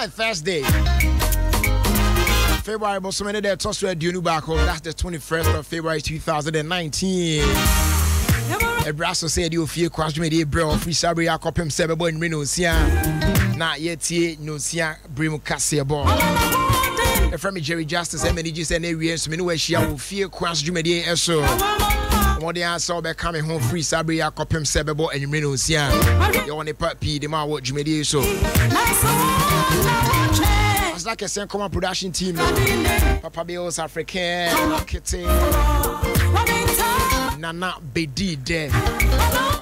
Thursday. February Bosomene de Toswa Dunu Bako. That's the 21st of February 2019. Ebraso said you feel Kwanso me bro free Sabri akopem sebebo in Reno sia. Na yeti no sia brimu kase bo. From Jerry Justice and many just and areas me no share will feel Kwanso me dey eso. What they are so be coming home free Sabri akopem sebebo in Reno sia. You want a puppy the ma what Jumedi so. It's like a Saint Common production team. Papa Bills African Kitty Nana Bedi de.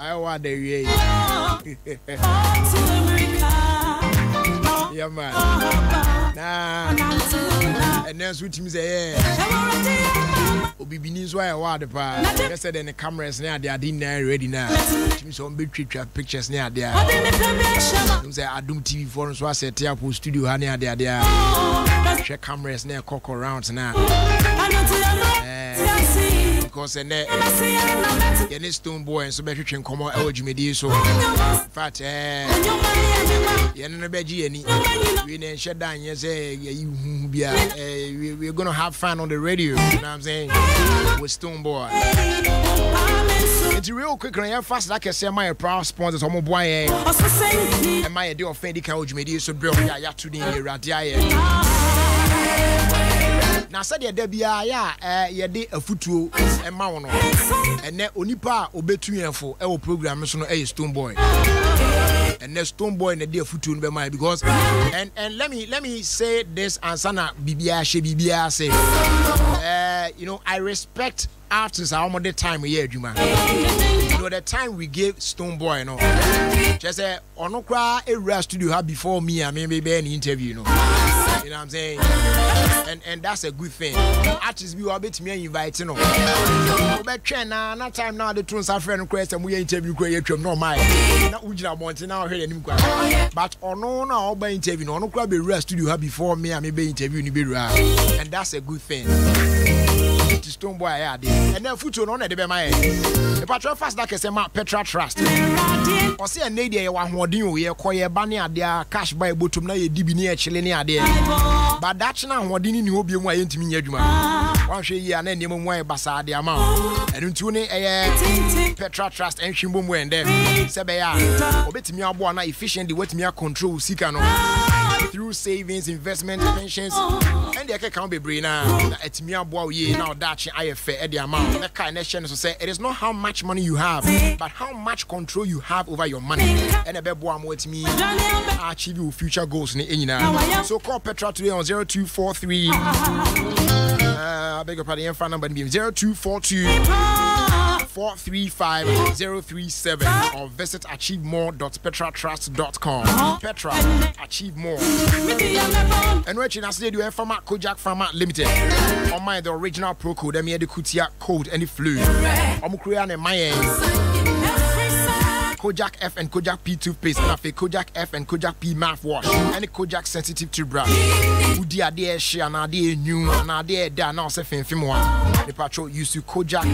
I want the yeah man. Nah. And then switch me say Obi Binis why I want the pa. Yesterday the cameras near they are ready now. Team some big pictures near there. Them say Adum TV for us was set up studio near there. Check cameras near cock around now. Because and there Stone Boy and so better can come out Jimmy so in fact we're gonna have fun on the radio, you know what I'm saying, with Stone Boy. It's real quick and fast like I say my proud sponsors on boy and my idea of Fendi can Jimmy so bro ya today radia. Na said ya debia ya ye de afutuo e ma wono ene onipa obetu yenfo e wo program so no e Stone Boy and the Stone Boy na de afutuo no be my because and let me say this ansana bibia she bibia say you know I respect artists how much the time we hear Juma. You know the time we gave Stone Boy, you know. Just say ono kra e studio have before me and maybe be an interview, you know. You know what I'm saying? And that's a good thing. Artists be a bit me invite, you know. But na time now the tunes are friend request and we interview create no my. Na ujina monte now hear him kwa. But ono na oba interview ono kra be studio have before me and maybe interview ni be and that's a good thing. Stone Boy and then future on the be my the patrol fast like say ma Petra Trust or say a lady you want hodin we call ye bani ade cash buy bottom na ye dibi ni e chile ni ade but that na hodin ni obi mu ayentimi nya adwuma wan hwe yi ana ne mu e basa ade ama enu ntu ne Petra Trust en hwimbo mu ende se be ya obetimi abo na efficient wetimi control sika no through savings, investment, pensions, and the account be brain now. It's me abo ye now that I fair at the amount. The kind of say it is not how much money you have, but how much control you have over your money. And a bebo with me achieve your future goals in now. So call Petra today on 0243. I beg your pardon, phone number 0242 435-037 or visit achievemore.petratrust.com. Petra, achieve more. And when I said you have Pharma Kojak Pharma Limited, on my the original pro code, I made the Kutia code and the flu. I'm creating my Kojak F and Kojak P toothpaste, and a Kojak F and Kojak P mouthwash, and a Kojak sensitive toothbrush. Udi ade she and ade new and ade da now se fin film one. The patrol used to Kojak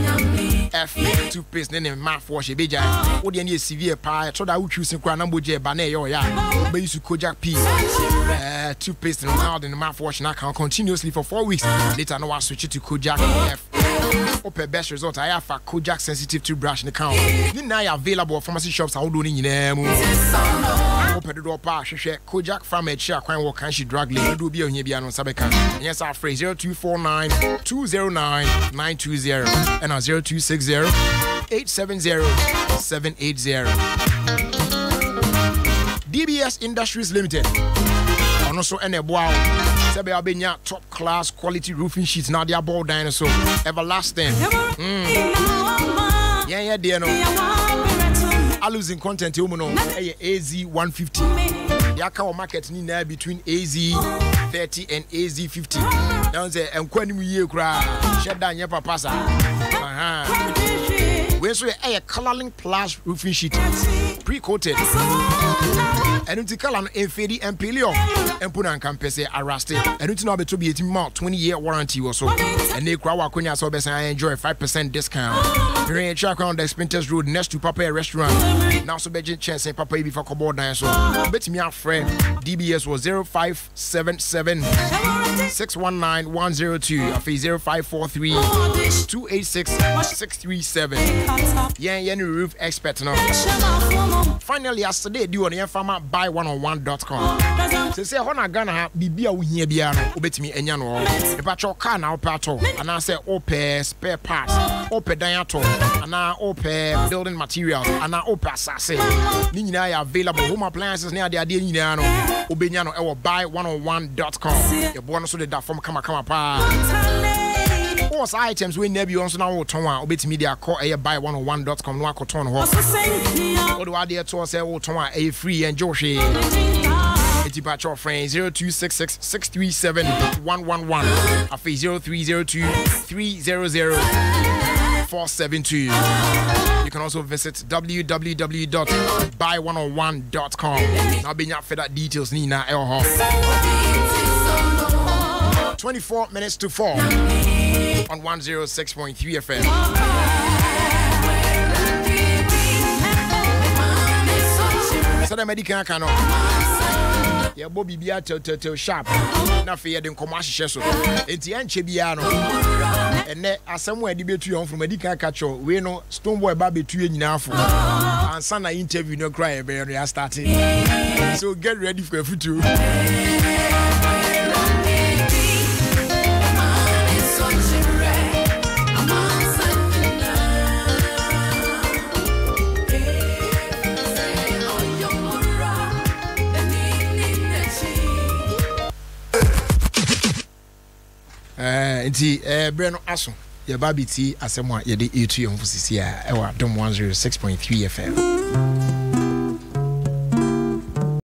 F toothpaste, then a mouthwash a beja. Udi any severe pie, so that we choose kwa number J bane yo ya. But used to Kojak P toothpaste and now the mouthwash now can continuously for 4 weeks. Later now I switch it to Kojak F. Open best result I have for Kojak sensitive toothbrush in the count. Now available pharmacy shops are doing in them. Open the door pa share Kojak Pharma share kwan work and she drug lane do be on here on Sabeka. Yes, our phrase 0249 209 920 and 0260 870 780. DBS Industries Limited. And also wow. Sebe abenya top class quality roofing sheets now they are ball dinosaur everlasting. Yeah, dear no. I losing content you know AZ 150. Yaka market ni na between AZ 30 and AZ 50. Now say enkwani mu ye kra sheda nya papa sa. We so a coloring plus roofing sheet. pre-coated. And it's color and fade and paleo and put on campus arrested. And it's now to be 20-year warranty or so. And they crowd Quenya so best I enjoy 5% discount. You're in track on the Spinters Road next to Papa Restaurant. Now so Beijing chance and Papa before Cobord dance. So bet me our friend DBS was 0577 619 102. I feel 0543 286 637. Yeah, roof expert now. Finally, yesterday, do on the farmer buy101.com. They say, Hona Ghana, Bibia, we hear Biano, obey me, and Yano. If I talk car now, Pato, and I say, Ope spare parts, Ope Diato, and I Ope building materials, and I Ope Assassin. Nina available home appliances near the idea, Obenyano, or buy101.com. Your bonus with that from Kama Pa. Most items we never also now Tonwa obey media call a buy101.com no akoton ho. What do I dare to say Tonwa a free and Joshi. It's about your friend 0266 637 111 afi 0302 300 472. You can also visit www.buy101.com. Now be for that details Nina Elho. 24 minutes to 4 on 106.3 FM. So the medical cano. Yeah, Bobby Bia to sharp. Na fear den commercial so. Enti anche biano. Ene asemwe debate you from medical catch we no Stoneboy Baby tu nyina afo. Ansa na interview no cry be re starting. So get ready for a future. Breno Aso, your baby tea as someone you did eat to your office here. I was 106.3 FM.